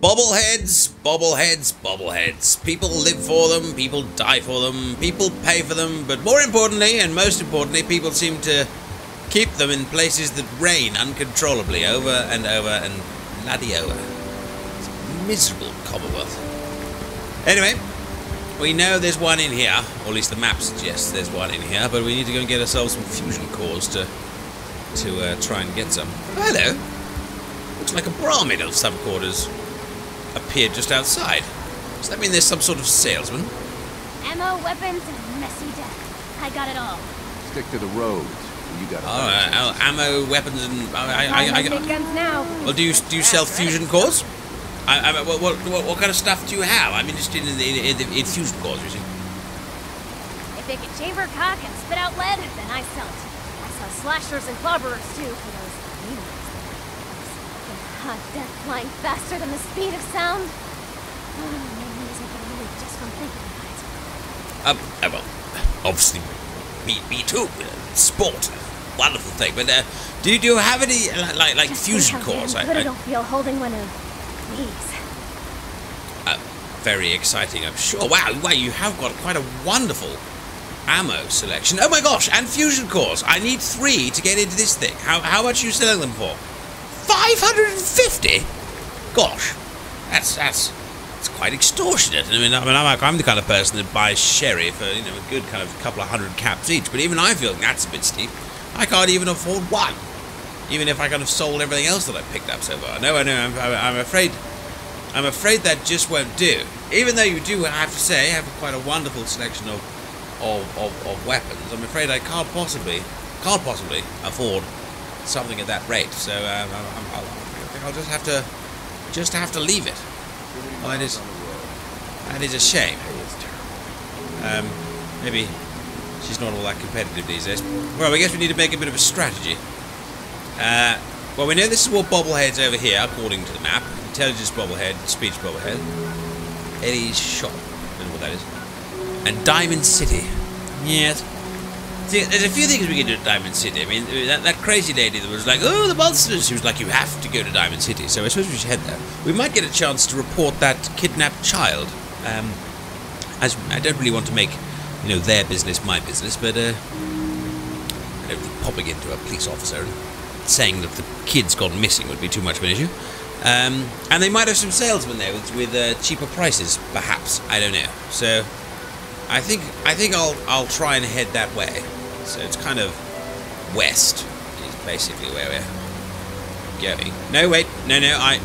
Bobbleheads, bobbleheads, bobbleheads. People live for them, people die for them, people pay for them, but more importantly, and most importantly, people seem to keep them in places that rain uncontrollably over and over and bloody over. It's a miserable Commonwealth. Anyway, we know there's one in here, or at least the map suggests there's one in here, but we need to go and get ourselves some fusion cores to try and get some. Oh, hello. Looks like a Brahmin of some quarters appeared just outside. Does that mean there's some sort of salesman? Ammo, weapons, and messy death. I got it all. Stick to the roads. You got it. Oh, ammo, weapons, and I got guns now. Well, do you sell fusion cores? What kind of stuff do you have? I'm interested in fusion cores, you see. If they can chamber cock and spit out lead, then I sell it. I sell slashers and clobberers too for those mutants. Hot death flying faster than the speed of sound. Oh, my knees are getting weak just from thinking about it. Well, obviously, me too. Sport, wonderful thing. But do you have any like just fusion cores? Good it'll feel holding one of these. Very exciting, I'm sure. Wow, you have got quite a wonderful ammo selection. Oh my gosh, and fusion cores. I need 3 to get into this thing. How much are you selling them for? 550? Gosh, that's quite extortionate. I mean, I'm the kind of person that buys sherry for a good kind of couple of hundred caps each. But even I feel that's a bit steep. I can't even afford one, even if I kind of sold everything else that I've picked up so far. No, I know. I'm afraid that just won't do. Even though you do, I have to say, have quite a wonderful selection of weapons. I'm afraid I can't possibly afford something at that rate. So I think I'll just have to leave it. Well, that is a shame. Maybe she's not all that competitive these days. Well, I guess we need to make a bit of a strategy. Well, we know this is what Bobblehead's over here, according to the map. Intelligence Bobblehead, Speech Bobblehead, Eddie's shop. I don't know what that is. And Diamond City. Yes. See, there's a few things we can do at Diamond City. I mean, that crazy lady that was like, oh, the monsters. She was like, you have to go to Diamond City. So I suppose we should head there. We might get a chance to report that kidnapped child. As I don't really want to make, their business my business, but I don't think popping into a police officer and saying that the kid's gone missing would be too much of an issue. And they might have some salesmen there with cheaper prices, perhaps. I don't know. So I think I'll try and head that way. So it's kind of west is basically where we're going. No, wait, no,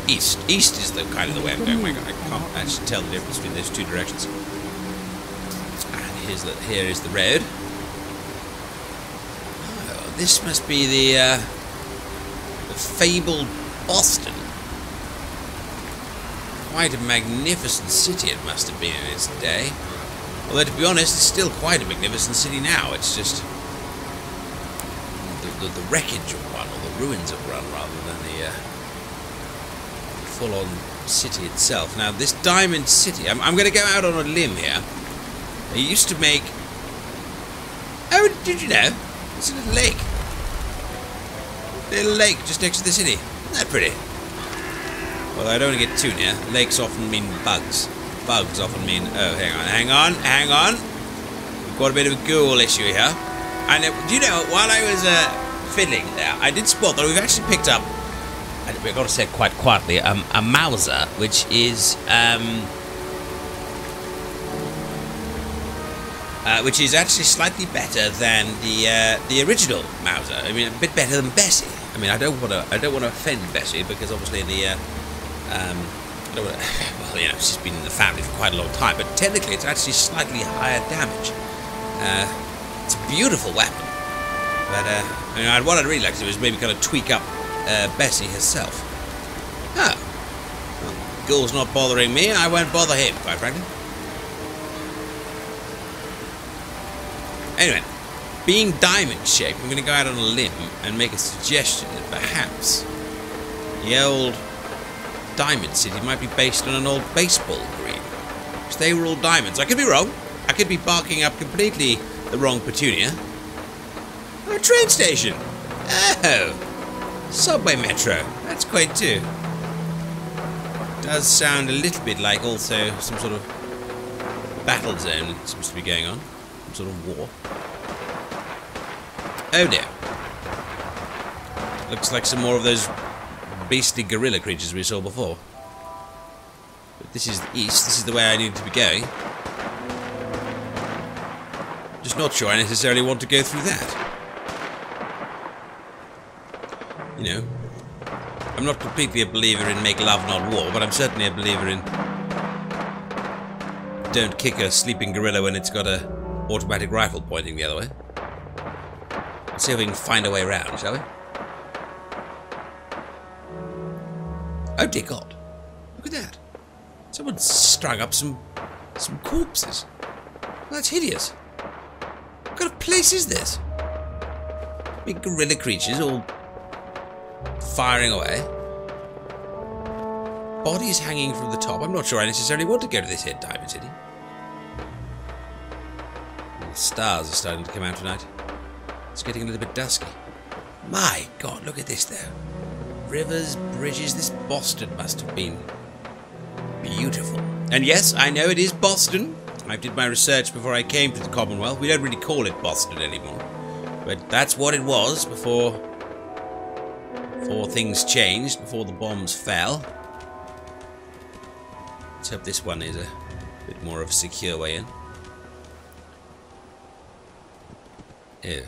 east. East is the kind of the way I'm going. I can't actually tell the difference between those two directions. And here is the road. Oh, this must be the fabled Boston. Quite a magnificent city it must have been in its day. Although, to be honest, it's still quite a magnificent city now. It's just the wreckage of one, or the ruins of one, rather than the full-on city itself. Now, this Diamond City, I'm going to go out on a limb here. They used to make... Oh, did you know? It's a little lake. Little lake just next to the city. Isn't that pretty? Well, I don't want to get too near. Lakes often mean bugs. Bugs often mean... Oh, hang on. We've got a bit of a ghoul issue here. And do you know, while I was fiddling there, I did spot that we've actually picked up, I've got to say it quite quietly, a Mauser, which is actually slightly better than the original Mauser. I mean, a bit better than Bessie. I mean, I don't want to offend Bessie, because obviously well, she's been in the family for quite a long time, but technically it's actually slightly higher damage. It's a beautiful weapon, but what I'd really like to do is maybe kind of tweak up Bessie herself. Oh, well, Ghoul's not bothering me, I won't bother him, quite frankly. Anyway, being diamond-shaped, I'm going to go out on a limb and make a suggestion that perhaps the old Diamond City might be based on an old baseball green. Because they were all diamonds. I could be wrong. I could be barking up completely the wrong petunia. Oh, a train station. Oh, subway metro. That's quaint too. does sound a little bit like also some sort of battle zone that seems to be going on. Some sort of war. Oh dear. Looks like some more of those beastly gorilla creatures we saw before. But this is the east. This is the way I need to be going. Just not sure I necessarily want to go through that. You know, I'm not completely a believer in make love not war, but I'm certainly a believer in don't kick a sleeping gorilla when it's got a automatic rifle pointing the other way. Let's see if we can find a way around, shall we? Oh dear God! Look at that! Someone's strung up some corpses. That's hideous. What kind of place is this? Big gorilla creatures all firing away. Bodies hanging from the top. I'm not sure I necessarily want to go to this head Diamond City. The stars are starting to come out tonight. It's getting a little bit dusky. My God, look at this though. Rivers, bridges. This Boston must have been beautiful. And yes, I know it is Boston. I did my research before I came to the Commonwealth. We don't really call it Boston anymore. But that's what it was before things changed, before the bombs fell. Let's hope this one is a bit more of a secure way in. Ew.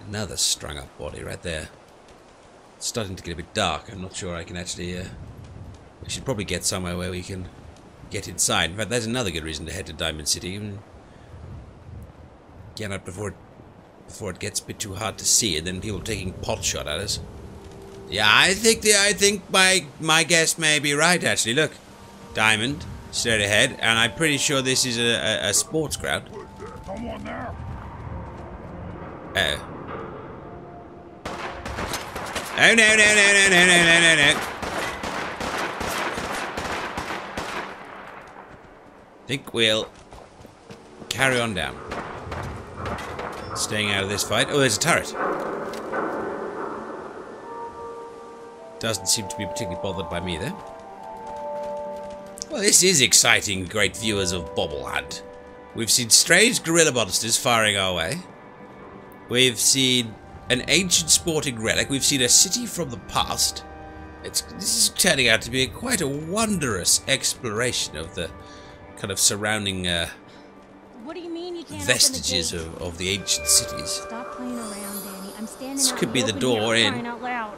Another strung up body right there. It's starting to get a bit dark. I'm not sure I can actually... we should probably get somewhere where we can get inside. In fact, that's another good reason to head to Diamond City. And get out before it gets a bit too hard to see, and then people taking pot shot at us. Yeah, I think my guess may be right. Actually, look, Diamond straight ahead, and I'm pretty sure this is a sports ground. Someone there. Oh. Oh no. I think we'll carry on down. Staying out of this fight. Oh, there's a turret. Doesn't seem to be particularly bothered by me, though. Well, this is exciting, great viewers of Bobblehead. We've seen strange gorilla monsters firing our way. We've seen an ancient sporting relic. We've seen a city from the past. This is turning out to be quite a wondrous exploration of the kind of surrounding What do you mean you can't vestiges of the ancient cities. Stop playing around, Danny. I'm standing This out could in be the open door here, in. crying out loud.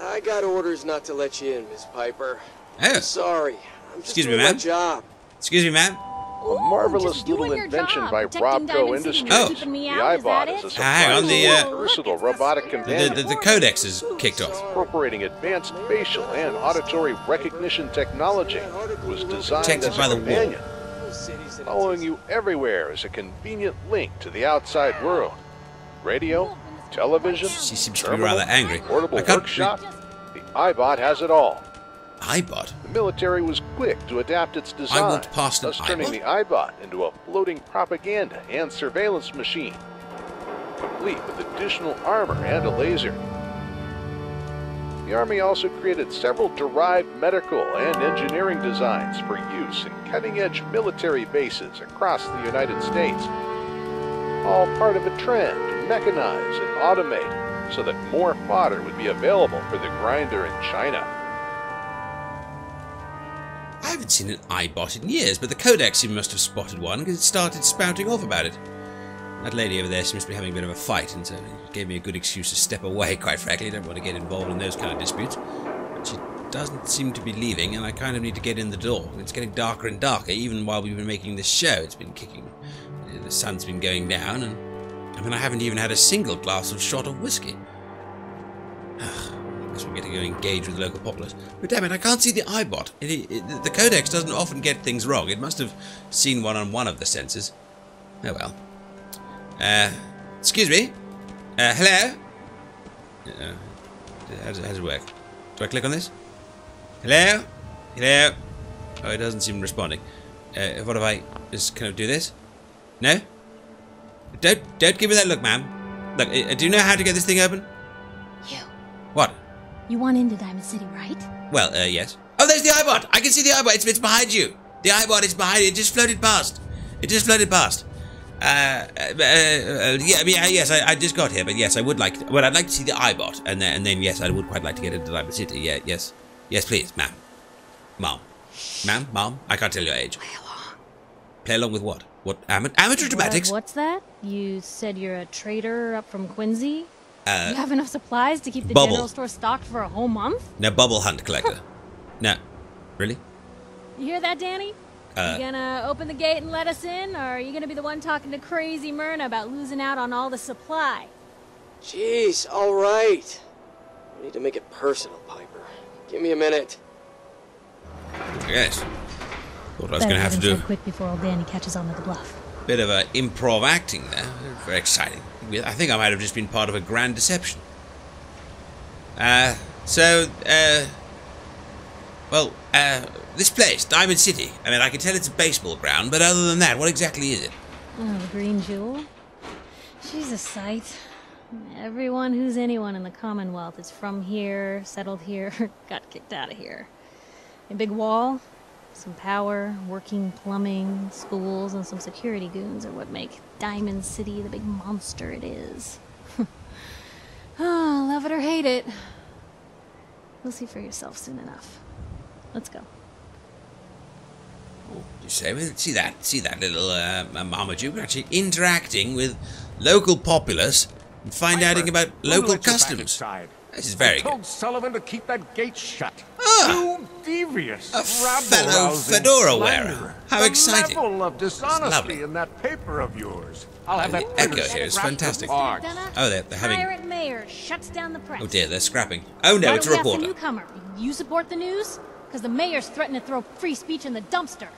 I got orders not to let you in, Miss Piper. Oh, I'm sorry. I'm just Excuse me, doing my ma'am. job. excuse me, ma'am. A marvelous just doing little your invention job, by protecting Robco Diamond City. Industries. Oh. Keeping me The out, is that iBot is a it? Hang on, surprisingly the, versatile robotic companion, The codex is kicked off. incorporating advanced facial and auditory recognition technology. It was designed Protected as by a the wall. companion, Those cities in following you everywhere as a convenient link to the outside world. Radio, television, She seems to be terminal, rather angry. portable I can't workshop. The iBot has it all. iBot? The military was quick to adapt its design, walked past an thus turning iBot? the iBot into a floating propaganda and surveillance machine, complete with additional armor and a laser. The Army also created several derived medical and engineering designs for use in cutting-edge military bases across the United States, all part of a trend to mechanize and automate so that more fodder would be available for the grinder in China. I haven't seen an iBot in years, but the codex must have spotted one because it started spouting off about it. That lady over there seems to be having a bit of a fight, and so it gave me a good excuse to step away, quite frankly. I don't want to get involved in those kind of disputes. But she doesn't seem to be leaving, and I kind of need to get in the door. It's getting darker and darker, even while we've been making this show. It's been kicking. The sun's been going down, and I mean, I haven't even had a single glass of shot of whiskey. I guess we're going to go engage with the local populace. But damn it, I can't see the iBot. The codex doesn't often get things wrong. It must have seen one on one of the sensors. Oh well. Excuse me? Hello? How does it work? Do I click on this? Hello? Hello? Oh, it doesn't seem responding. What if I just kind of do this? No? Don't give me that look, ma'am. Look, do you know how to get this thing open? You. What? You want into Diamond City, right? Well, yes. Oh, there's the iBot. I can see the iBot. It's behind you. The iBot is behind you. It just floated past. It just floated past. Yes, I just got here, but yes, I would like to, well, I'd like to see the iBot, and then yes, I would quite like to get into Diamond City. Yeah, yes, please, ma'am, ma'am, I can't tell your age. Play along. Play along with what? What amateur dramatics? What's that? You said you're a trader up from Quincy? You have enough supplies to keep the general store stocked for a whole month? No, bubble hunt collector. No, really? You hear that, Danny? You gonna open the gate and let us in, or are you gonna be the one talking to crazy Myrna about losing out on all the supply? Jeez, all right. We need to make it personal, Piper. Give me a minute. Yes. Thought I was gonna have to do quick before old Danny catches on to the bluff. Bit of a improv acting there. Very exciting. I think I might have just been part of a grand deception. This place, Diamond City. I mean, I can tell it's a baseball ground, but other than that, what exactly is it? Oh, the Green Jewel? She's a sight. Everyone who's anyone in the Commonwealth is from here, settled here, got kicked out of here. A big wall, some power, working plumbing, schools, and some security goons are what make Diamond City the big monster it is. Oh, love it or hate it. You'll see for yourself soon enough. Let's go. Oh, you say? Well, see that little Marmaduke actually interacting with local populace and finding about local customs. This is very good. Told Sullivan to keep that gate shut. Ah, You devious, a fellow fedora wearer. How exciting! The level of dishonesty lovely. in that paper of yours. I'll have The that echo printer here is scrapped fantastic. apart. Oh, they're having. Pirate mayor shuts down the press. Oh dear, they're scrapping. Oh no, Why it's a don't we ask the reporter. newcomer? You support the news? Because the mayor's threatened to throw free speech in the dumpster.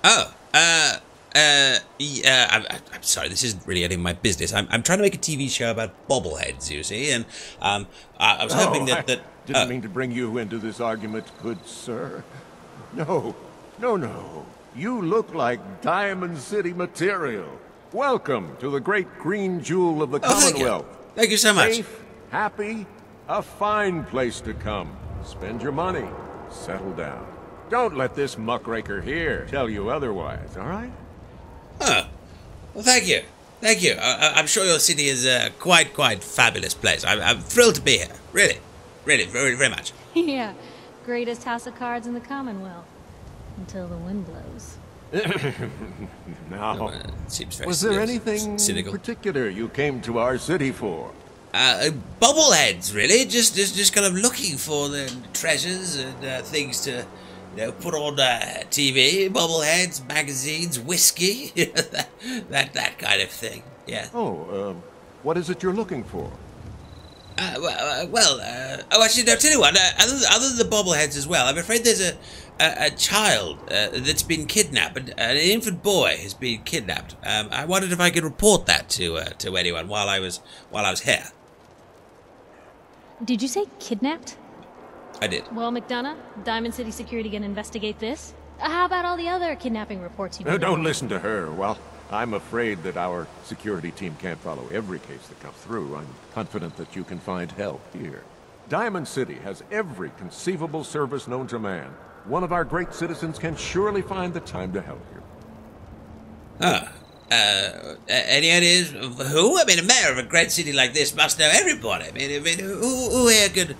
Oh, I'm sorry, this isn't really any of my business. I'm trying to make a TV show about bobbleheads, you see, and I was hoping that Didn't mean to bring you into this argument, good sir. No. You look like Diamond City material. Welcome to the great green jewel of the Commonwealth. Thank you so much. Safe, happy, a fine place to come. Spend your money. Settle down. Don't let this muckraker here tell you otherwise, all right? Oh, well, thank you. I'm sure your city is a quite fabulous place. I'm thrilled to be here. Really, very, very much. Yeah, greatest house of cards in the Commonwealth. Until the wind blows. Now, It seems very was there anything cynical. particular you came to our city for? Bobbleheads, really. Just kind of looking for the treasures and things to, put on TV. Bobbleheads, magazines, whiskey, that kind of thing. Yeah. Oh, what is it you're looking for? Actually, no, tell you what, other than the bobbleheads as well, I'm afraid there's a child that's been kidnapped, an infant boy has been kidnapped. I wondered if I could report that to anyone while I was here. Did you say kidnapped? I did. Well, McDonough, Diamond City Security gonna investigate this? How about all the other kidnapping reports you've been Don't listen to her. Well, I'm afraid that our security team can't follow every case that comes through. I'm confident that you can find help here. Diamond City has every conceivable service known to man. One of our great citizens can surely find the time to help you. Any ideas of who? I mean, a mayor of a great city like this must know everybody. I mean, who here could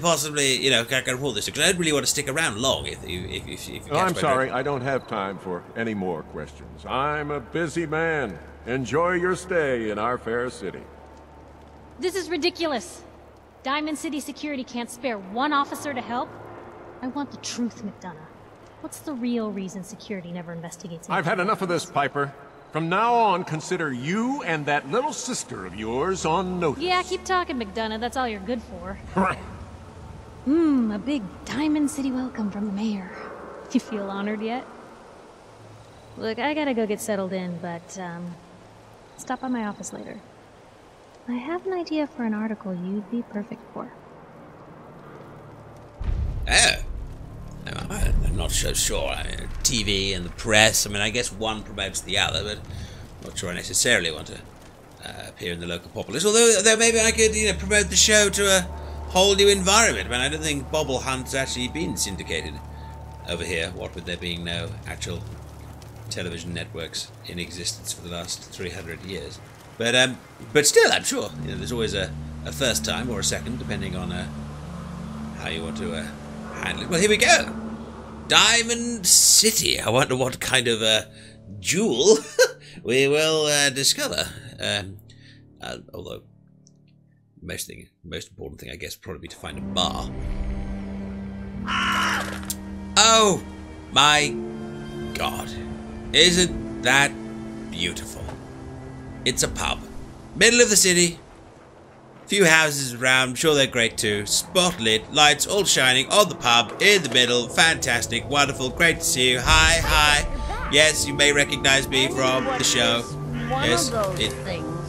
possibly, can report this? Because I don't really want to stick around long if you catch I'm my sorry, drift. I don't have time for any more questions. I'm a busy man. Enjoy your stay in our fair city. This is ridiculous. Diamond City Security can't spare one officer to help? I want the truth, McDonough. What's the real reason security never investigates? I've had enough of this, Piper. From now on, consider you and that little sister of yours on notice. Yeah, keep talking, McDonough. That's all you're good for. A big Diamond City welcome from the mayor. You feel honored yet? Look, I gotta go get settled in, but, stop by my office later. I have an idea for an article you'd be perfect for. Oh. No, I'm not so sure. I mean, TV and the press, I guess one promotes the other, but I'm not sure I necessarily want to appear in the local populace. Although maybe I could, promote the show to a whole new environment. I don't think Bobble Hunt's actually been syndicated over here, what with there being no actual television networks in existence for the last 300 years. But still, I'm sure there's always a first time or a second, depending on how you want to handle it. Well, here we go. Diamond City. I wonder what kind of jewel we will discover. Although, most important thing, I guess, would probably be to find a bar. Oh my God! Isn't that beautiful? It's a pub, middle of the city. Few houses around, I'm sure they're great too. Spot lit, lights all shining on the pub, in the middle. Fantastic, wonderful, great to see you. Hi, hi. Yes, you may recognize me from the show. Yes, it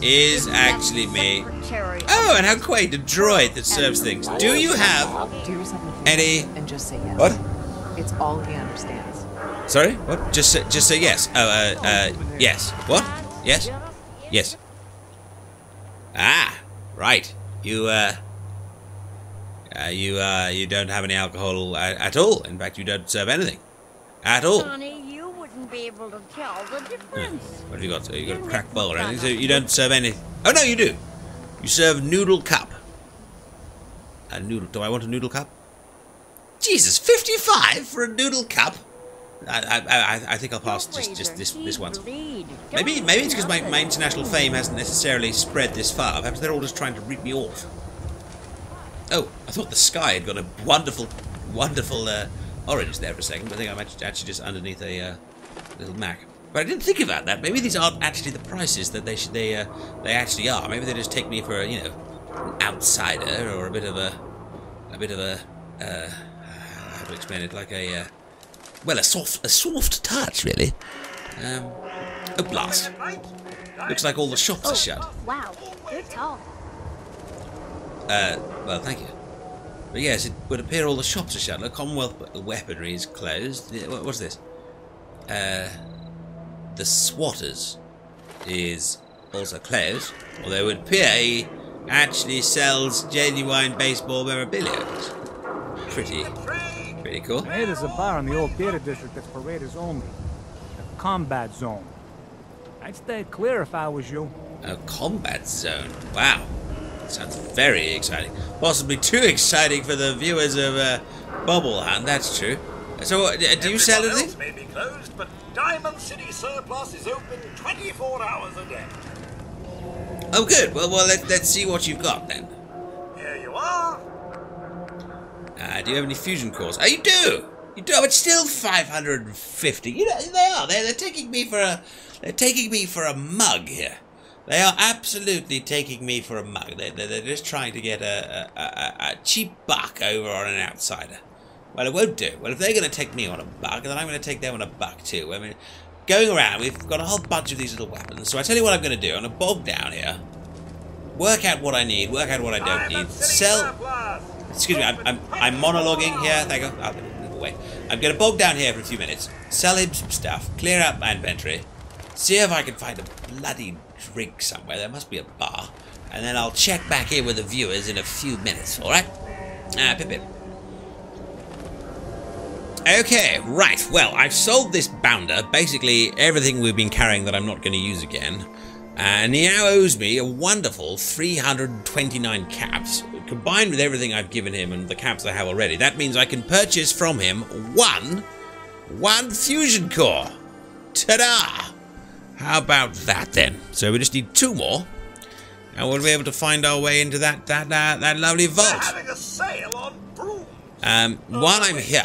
is actually me. Oh, and how quaint, a droid that serves things. Do you have any... And just say yes. What? It's all he understands. Sorry? What? Just say yes. Yes. What? Yes? Yes. Ah, right. You don't have any alcohol at all. In fact, you don't serve anything. At all. Johnny, you wouldn't be able to tell the difference. What have you got? So you got a cracked bowl or anything? So you don't serve any... Oh, no, you do. You serve noodle cup. A noodle... Do I want a noodle cup? Jesus, 55 for a noodle cup? I think I'll pass just this once. Maybe it's because my international fame hasn't necessarily spread this far. Perhaps they're all just trying to rip me off. Oh, I thought the sky had got a wonderful orange there for a second, but I think I'm actually just underneath a little Mac. But I didn't think about that. Maybe these aren't actually the prices that they actually are. Maybe they just take me for an outsider or a bit of a how to explain it, like a soft touch, really. Oh, blast. Looks like all the shops are shut. Wow, you're tall. Well, thank you. But yes, it would appear all the shops are shut. The Commonwealth weaponry is closed. What's this? The Swatters is also closed. Although it would appear he actually sells genuine baseball memorabilia. Pretty cool. Hey, there's a bar in the old theater district that's for raiders only. The combat zone. I'd stay clear if I was you. A combat zone. Wow. Sounds very exciting. Possibly too exciting for the viewers of Bobblehead, that's true. So, do you sell anything? May be closed, but Diamond City Surplus is open 24 hours a day. Oh, good. Well, let's see what you've got then. Here you are. Do you have any fusion cores? Oh, you do. You do. It's still 550. They are. They're taking me for a mug here. They are absolutely taking me for a mug. They're just trying to get a cheap buck over on an outsider. Well, it won't do. Well, if they're going to take me on a buck, then I'm going to take them on a buck too. I mean, going around, we've got a whole bunch of these little weapons. So I tell you what I'm going to do. I'm going to bog down here, work out what I need, work out what I don't need, sell... Excuse me, I'm monologuing here. Thank you. I'll move away. I'm going to bog down here for a few minutes, sell him some stuff, clear out my inventory, see if I can find a bloody drink somewhere. There must be a bar. And then I'll check back in with the viewers in a few minutes, alright? Pip. Okay, right. Well, I've sold this bounder, basically everything we've been carrying that I'm not going to use again. And he now owes me a wonderful 329 caps. Combined with everything I've given him and the caps I have already, that means I can purchase from him one fusion core. Ta-da! How about that then? So we just need 2 more, and we'll be able to find our way into that lovely vault. Having a sale on brooms. While I'm here,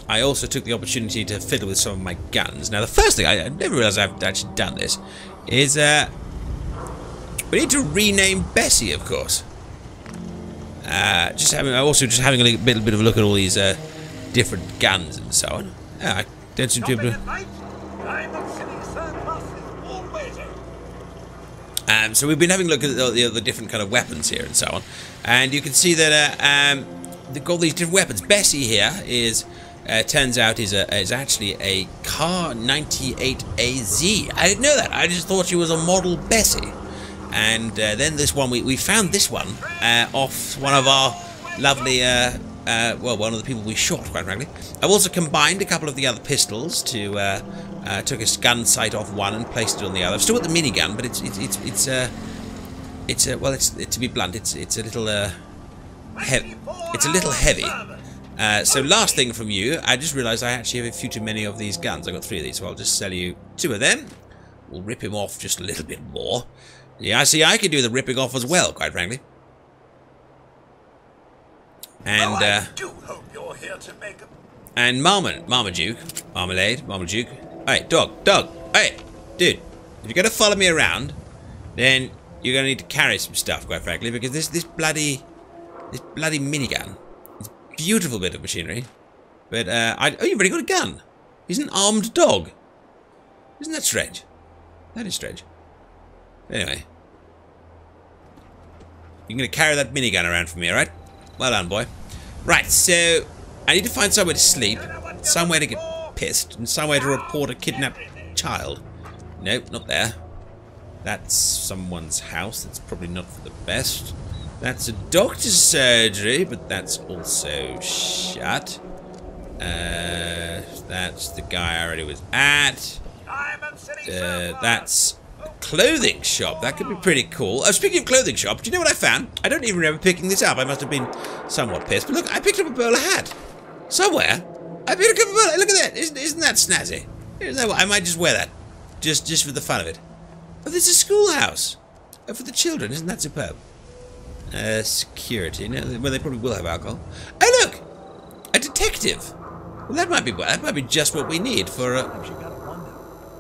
I also took the opportunity to fiddle with some of my guns. Now, the first thing I never realised I've actually done this is we need to rename Bessie, of course. Just having a little bit of a look at all these different guns and so on. I don't seem to be able to. So we've been having a look at the different kind of weapons here and so on, and you can see that they've got these different weapons. Bessie here is turns out is actually a Car 98AZ. I didn't know that. I just thought she was a model Bessie. And then this one, we found this one off one of our lovely well, one of the people we shot, quite frankly. I've also combined a couple of the other pistols to, took a gun sight off one and placed it on the other. I've still got the minigun, but well, to be blunt, it's a little, it's a little heavy. So last thing from you, I just realised I actually have a few too many of these guns. I've got 3 of these, so I'll just sell you 2 of them. We'll rip him off just a little bit more. Yeah, see, I could do the ripping off as well, quite frankly. And, I do hope you're here to make a... And Marmaduke. Hey, dog, hey, dude, if you're gonna follow me around, then you're gonna need to carry some stuff, quite frankly, because this bloody minigun, it's a beautiful bit of machinery, but oh, you've already got a gun. He's an armed dog. Isn't that strange? That is strange. Anyway, you're gonna carry that minigun around for me, all right? Well done, boy. Right, so I need to find somewhere to sleep, somewhere to get pissed, and somewhere to report a kidnapped child. Nope, not there. That's someone's house. That's probably not for the best. That's a doctor's surgery, but that's also shut. That's the guy I already was at. That's a clothing shop. That could be pretty cool. Oh, speaking of clothing shop, do you know what I found? I don't even remember picking this up. I must have been somewhat pissed. But look, I picked up a bowler hat. Somewhere. I picked up a bowler. Look at that. Isn't that snazzy? I might just wear that. Just for the fun of it. Oh, there's a schoolhouse. Oh, for the children. Isn't that superb? Security. No, well, they probably will have alcohol. Oh, look! A detective. Well, that might be just what we need for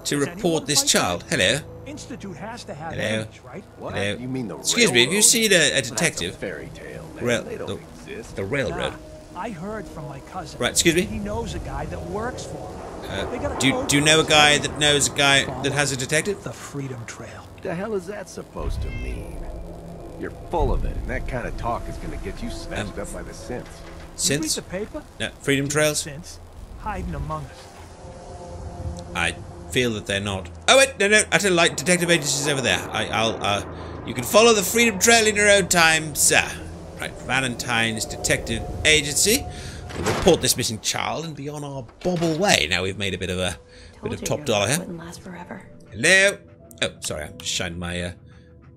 to report this child. Hello. Institute has to have Hello. image, right? What? Hello. You mean the Excuse me, have you railroad? seen a detective? That's a fairy tale, man. They don't exist. The railroad. I heard from my cousin. Right, excuse me? He knows a guy that works for him. They got a Do you know a guy that knows a guy that has a detective? The Freedom Trail. What the hell is that supposed to mean? You're full of it, and that kind of talk is going to get you snatched up by the synths. You read Since? the paper? No, Freedom Trails? Since hiding among us. I feel that they're not. Oh wait, no, I tell you, like, detective agencies over there. You can follow the Freedom Trail in your own time, sir. Right, Valentine's Detective Agency. We'll report this missing child and be on our bobble way. Now we've made a bit of top dollar here. Wouldn't last forever. Hello. Oh, sorry, I just shined my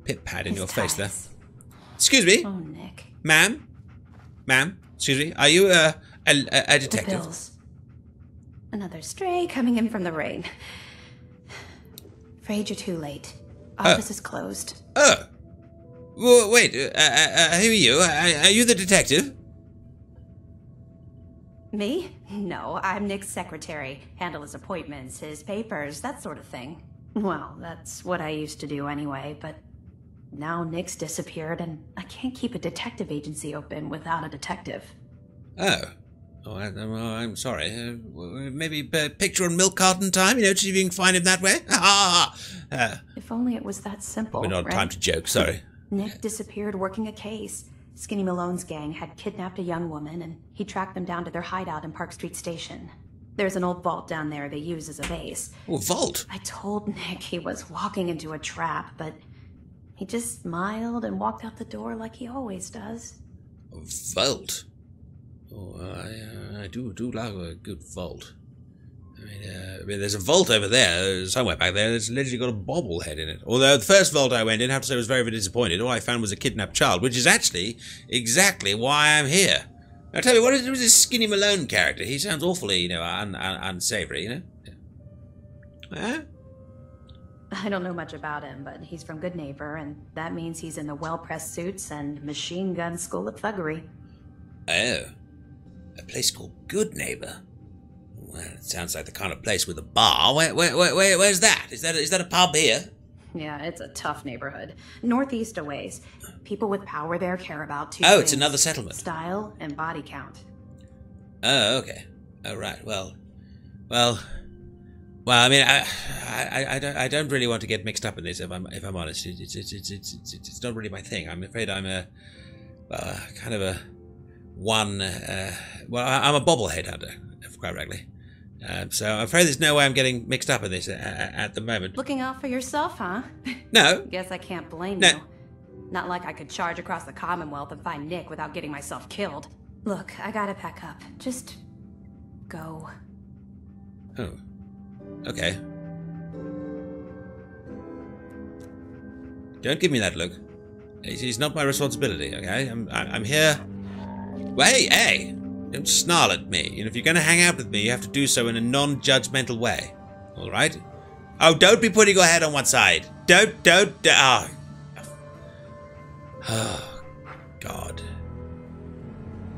pit pad in your face there. Excuse me, Oh, Nick. ma'am. Excuse me. Are you a The detective? bills. Another stray coming in from the rain. Afraid you're too late. Office is closed. Oh. Well, wait. Who are you? Are you the detective? Me? No, I'm Nick's secretary. Handle his appointments, his papers, that sort of thing. Well, that's what I used to do anyway, but now Nick's disappeared and I can't keep a detective agency open without a detective. Oh. Oh, I'm sorry. Maybe picture on milk carton time, you know, see if you can find him that way? If only it was that simple, We're not right? time to joke, sorry. Nick disappeared working a case. Skinny Malone's gang had kidnapped a young woman, and he tracked them down to their hideout in Park Street Station. There's an old vault down there they use as a base. Oh, vault? I told Nick he was walking into a trap, but he just smiled and walked out the door like he always does. A vault? Oh, I do like a good vault. I mean, there's a vault over there, somewhere back there, that's literally got a bobblehead in it. Although the first vault I went in, I have to say I was very, very disappointed. All I found was a kidnapped child, which is actually exactly why I'm here. Now tell me, what is this Skinny Malone character? He sounds awfully, you know, unsavory, you know? Huh? I don't know much about him, but he's from Good Neighbor, and that means he's in the well-pressed suits and machine gun school of thuggery. Oh. A place called Good Neighbor. Well, it sounds like the kind of place with a bar. Where's that? Is that a pub here? Yeah, it's a tough neighborhood. Northeast a ways. People with power there care about two Oh, things. it's another settlement. Style and body count. Oh, okay. Oh, right. Well. I mean, I don't really want to get mixed up in this. If I'm honest, it's not really my thing. I'm afraid I'm kind of a one. I'm a bobblehead hunter, quite frankly. So I'm afraid there's no way I'm getting mixed up in this at the moment. Looking out for yourself, huh? No. Guess I can't blame No. you. Not like I could charge across the Commonwealth and find Nick without getting myself killed. Look, I gotta pack up. Just go. Oh. Okay. Don't give me that look. It's not my responsibility, okay? I'm here. Well, hey! Don't snarl at me. You know, if you're going to hang out with me, you have to do so in a non-judgmental way. All right? Oh, don't be putting your head on one side. Don't. Oh. Oh, God.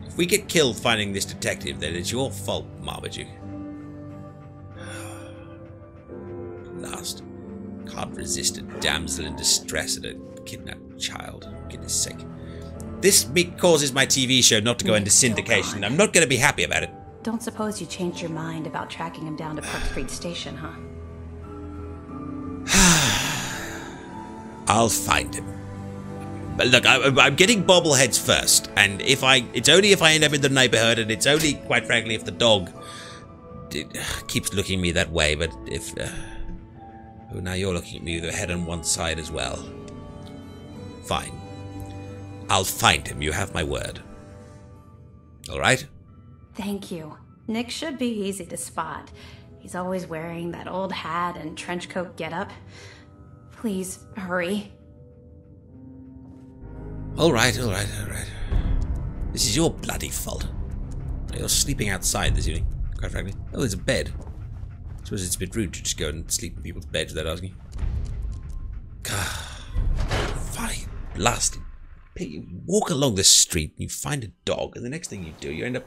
If we get killed finding this detective, then it's your fault, Marmaduke. Last. Can't resist a damsel in distress and a kidnapped child. For goodness sake. This causes my TV show not to go into syndication. I'm not going to be happy about it. Don't suppose you changed your mind about tracking him down to Park Street Station, huh? I'll find him. But look, I'm getting bobbleheads first, and it's only if I end up in the neighborhood, and it's only, quite frankly, if the dog keeps looking me that way. But if oh, now you're looking at me with your head on one side as well. Fine. I'll find him. You have my word. All right? Thank you. Nick should be easy to spot. He's always wearing that old hat and trench coat getup. Please, hurry. All right. This is your bloody fault. You're sleeping outside this evening, quite frankly. Oh, there's a bed. I suppose it's a bit rude to just go and sleep in people's beds without asking. Fine. Blasted. You walk along the street and you find a dog, and the next thing you do, you end up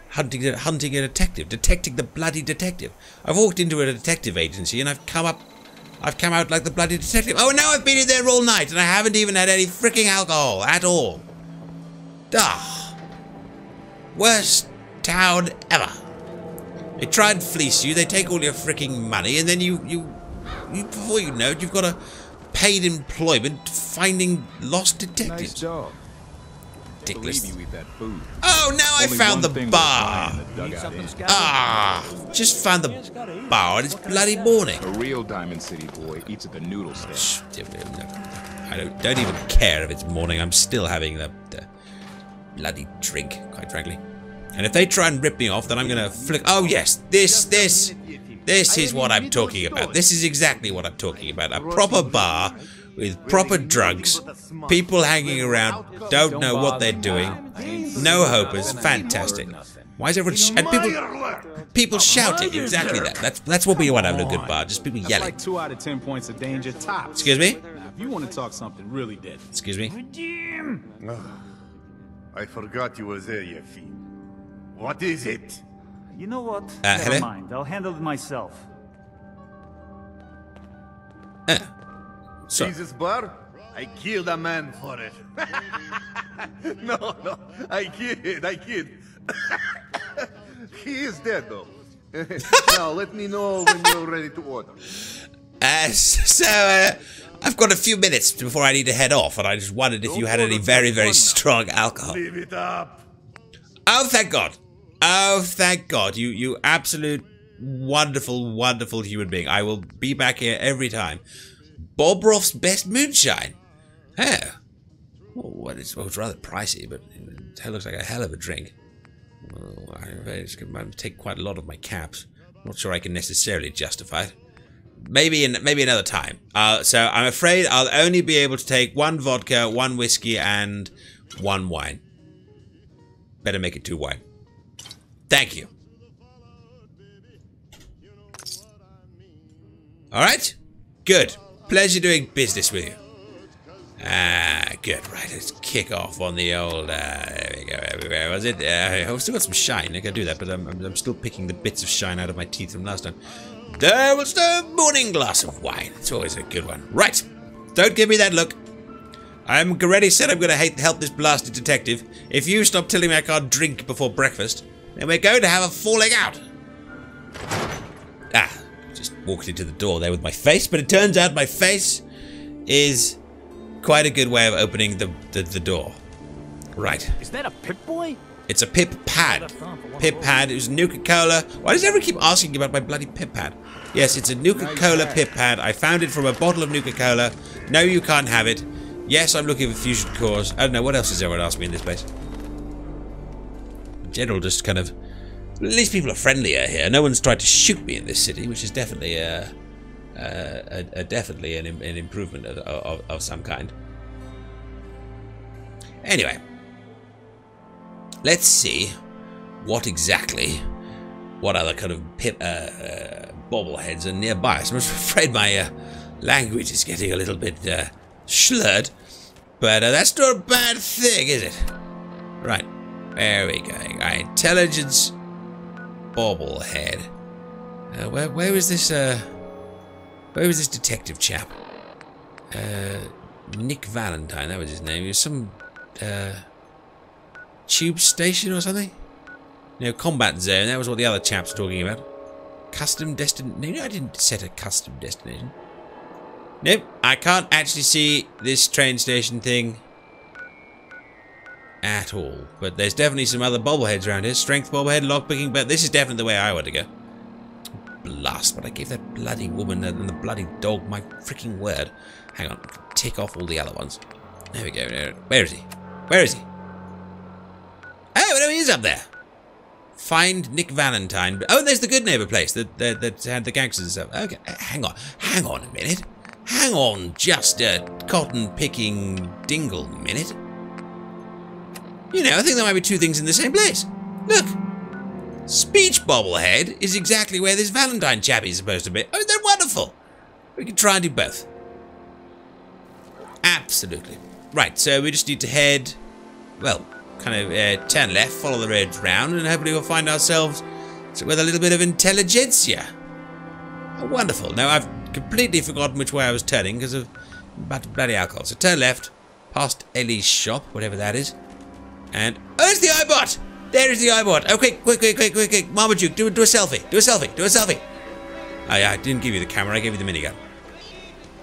hunting a detective, detecting the bloody detective. I've walked into a detective agency and I've come out like the bloody detective. Oh, now I've been in there all night and I haven't even had any freaking alcohol at all. Worst town ever. They try and fleece you, they take all your freaking money, and then you before you know it, you've got a paid employment finding lost detectives. Nice job. Ridiculous. You eat that food. Oh, now I found the bar. Just found the bar and it's bloody morning. A real Diamond City boy eats at the noodle stand. I don't even care if it's morning. I'm still having the bloody drink, quite frankly. And if they try and rip me off, then I'm gonna flick. Oh yes, this is what I'm talking about. This is exactly what I'm talking about. A proper bar with proper drugs, people hanging around, don't know what they're doing, no hopers, fantastic. Why is everyone and people shouting? Exactly that. That's what we want out of a good bar. Just people yelling. Like 2 out of 10 points of danger tops. Excuse me? Now, if you want to talk something really dead. Excuse me? I forgot you were there, you fiend. What is it? You know what? Hello? Never mind. I'll handle it myself. Jesus bar? I killed a man for it. No, I kid. He is dead though. Now let me know when you're ready to order. I've got a few minutes before I need to head off, and I just wondered if you had any very, very strong alcohol. Leave it up. Oh, thank God. Oh, thank God. You absolute wonderful, wonderful human being. I will be back here every time. Bob Roth's best moonshine. Oh. Well, it's rather pricey, but it looks like a hell of a drink. Oh, I might take quite a lot of my caps. Not sure I can necessarily justify it. Maybe another time. So I'm afraid I'll only be able to take 1 vodka, 1 whiskey, and 1 wine. Better make it 2 wine. Thank you. Alright? Good. Pleasure doing business with you. Good. Right, let's kick off on the old, there we go, everywhere was it? I've still got some shine, I can do that, but I'm still picking the bits of shine out of my teeth from last time. There was the morning glass of wine. It's always a good one. Right. Don't give me that look. I'm already said I'm going to help this blasted detective. If you stop telling me I can't drink before breakfast, then we're going to have a falling out. Just walked into the door there with my face, but it turns out my face is quite a good way of opening the door. Right. Is that a Pip-Boy? It's a Pip-Pad. Pip-Pad. It was Nuka-Cola. Why does everyone keep asking about my bloody Pip-Pad? Yes, it's a Nuka-Cola Pip-Pad. I found it from a bottle of Nuka-Cola. No, you can't have it. Yes, I'm looking for fusion cores. I don't know. What else has everyone asked me in this place? In general, just kind of... At least people are friendlier here. No one's tried to shoot me in this city, which is definitely definitely an improvement of some kind. Anyway, let's see what other kind of bobbleheads are nearby. So I'm afraid my language is getting a little bit slurred, but that's not a bad thing, is it? Right, where are we going? Right, intelligence bobblehead. Where was this detective chap? Nick Valentine, that was his name. He was some tube station or something? No, combat zone, that was what the other chap's talking about. Custom destination. No, I didn't set a custom destination. Nope, I can't actually see this train station thing at all. But there's definitely some other bobbleheads around here. Strength bobblehead, lockpicking, but this is definitely the way I want to go. Blast, but I gave that bloody woman and the bloody dog my freaking word. Hang on, tick off all the other ones. There we go. Where is he? Where is he? Oh, no, he is up there. Find Nick Valentine. Oh, there's the Good Neighbor place that had the gangsters and stuff. Okay, hang on a minute. Hang on just a cotton-picking dingle minute. You know, I think there might be two things in the same place. Look. Speech bobblehead is exactly where this Valentine chappie is supposed to be. Oh, they're wonderful. We can try and do both. Absolutely. Right, so we just need to head, well, kind of turn left, follow the road round, and hopefully we'll find ourselves with a little bit of intelligentsia. Oh, wonderful. Now, I've completely forgotten which way I was turning because of bloody alcohol. So turn left, past Ellie's shop, whatever that is. And, oh, it's the iBot! There is the iBot. Oh, quick. Marmaduke, do a selfie. Do a selfie. Oh, yeah, I didn't give you the camera. I gave you the minigun.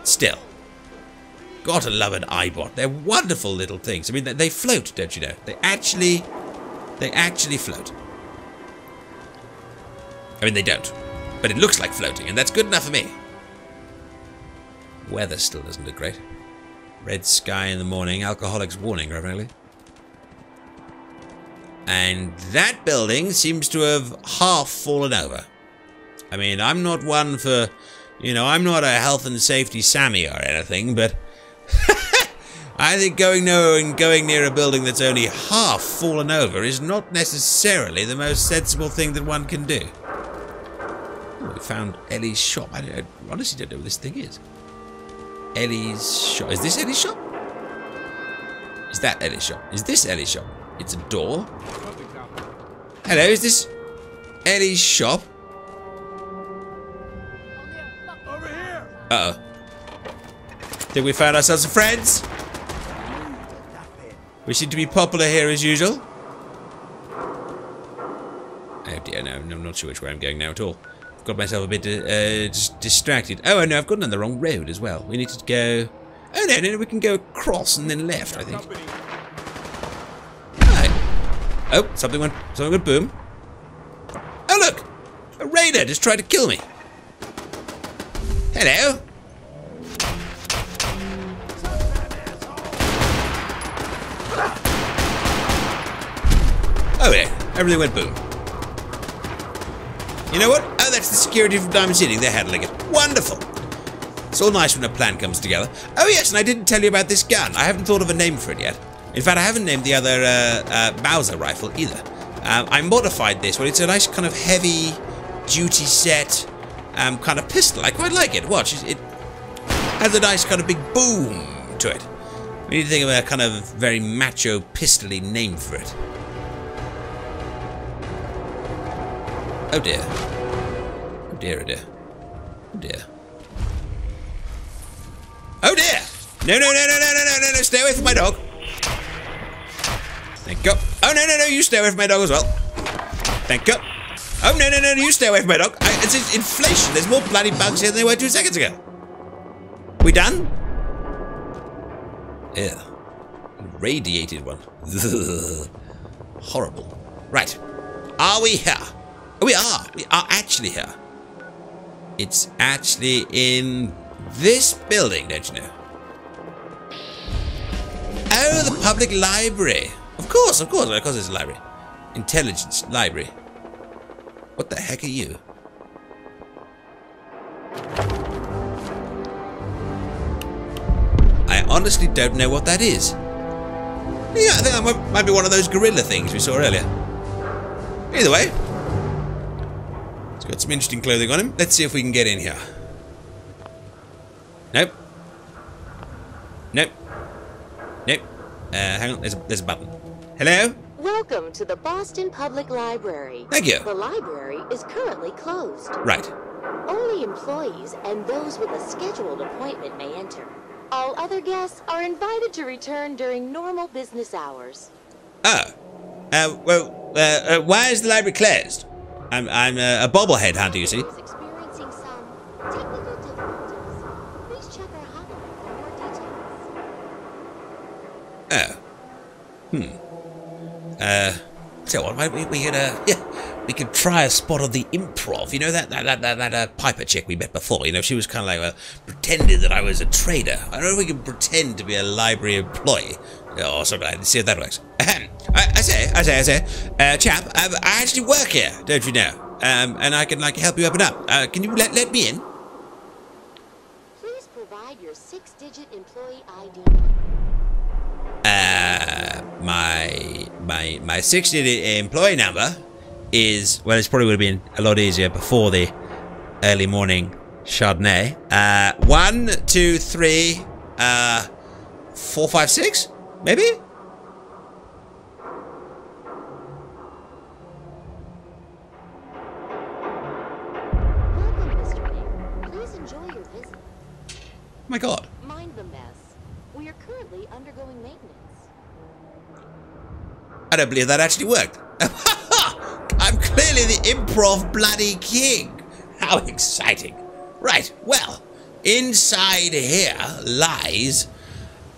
Still. Gotta love an iBot. They're wonderful little things. I mean, they float, don't you know? They actually float. I mean, they don't. But it looks like floating, and that's good enough for me. Weather still doesn't look great. Red sky in the morning. Alcoholic's warning, reverently. And that building seems to have half fallen over. I mean, I'm not one for, you know, I'm not a health and safety Sammy or anything, but I think going near a building that's only half fallen over is not necessarily the most sensible thing that one can do. Oh, we found Ellie's shop. I honestly don't know what this thing is. Ellie's shop. Is this Ellie's shop? Is that Ellie's shop? Is this Ellie's shop? It's a door. Hello, is this Ellie's shop? Over here. Uh-oh. Think we found ourselves some friends? We seem to be popular here as usual. Oh dear, no, I'm not sure which way I'm going now at all. I've got myself a bit just distracted. Oh no, I've gotten on the wrong road as well. We need to go... Oh no, we can go across and then left, I think. Oh, something went boom. Oh look! A raider just tried to kill me. Hello. Oh yeah, everything went boom. You know what? Oh, that's the security from Diamond City. They're handling it. Wonderful. It's all nice when a plan comes together. Oh yes, and I didn't tell you about this gun. I haven't thought of a name for it yet. In fact, I haven't named the other Mauser rifle either. I modified this one. It's a nice kind of heavy duty set kind of pistol. I quite like it. Watch, it has a nice kind of big boom to it. We need to think of a kind of very macho pistol-y name for it. Oh dear. Oh dear, oh dear. Oh dear. Oh dear! No, stay away from my dog. Thank you. Oh, no, you stay away from my dog as well. Thank you. Oh, no, you stay away from my dog. It's inflation. There's more bloody bugs here than there were 2 seconds ago. We done? Yeah. Radiated one. Horrible. Right. Are we here? Oh, we are. We are actually here. It's actually in this building, don't you know? Oh, the public library. Of course, it's a library. Intelligence library. What the heck are you? I honestly don't know what that is. Yeah, I think that might be one of those gorilla things we saw earlier. Either way, he's got some interesting clothing on him. Let's see if we can get in here. Nope. Nope. Nope. Hang on, there's a button. Hello? Welcome to the Boston Public Library. Thank you. The library is currently closed. Right. Only employees and those with a scheduled appointment may enter. All other guests are invited to return during normal business hours. Oh. Why is the library closed? I'm a bobblehead hunter, you see. Experiencing some technical difficulties. Please check our hotline for more details. Oh. So what? We could try a spot of the improv. You know that Piper chick we met before. You know, she was kind of like pretended that I was a trader. I don't know if we can pretend to be a library employee or something. Let's see if that works. I say, chap, I actually work here, don't you know? And I can like help you open up. Can you let me in? Please provide your 6-digit employee ID. My 6-digit employee number is, well, it probably would have been a lot easier before the early morning Chardonnay. 1, 2, 3, 4, 5, 6, maybe? Welcome, Mr. Nick. Please enjoy your visit. Oh my God. Mind the mess. We are currently undergoing maintenance. I don't believe that actually worked. I'm clearly the improv bloody king. How exciting. Right, well, inside here lies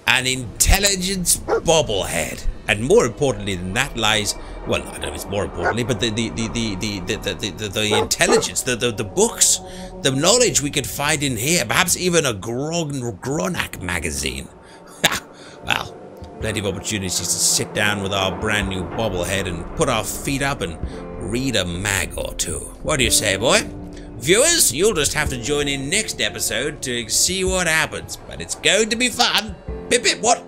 an intelligence bobblehead. And more importantly than that lies, well, I don't know if it's more importantly, but the intelligence, the books, the knowledge we could find in here, perhaps even a Gronak magazine. Well, plenty of opportunities to sit down with our brand new bobblehead and put our feet up and read a mag or two. What do you say, boy? Viewers, you'll just have to join in next episode to see what happens, but it's going to be fun. Pip, what?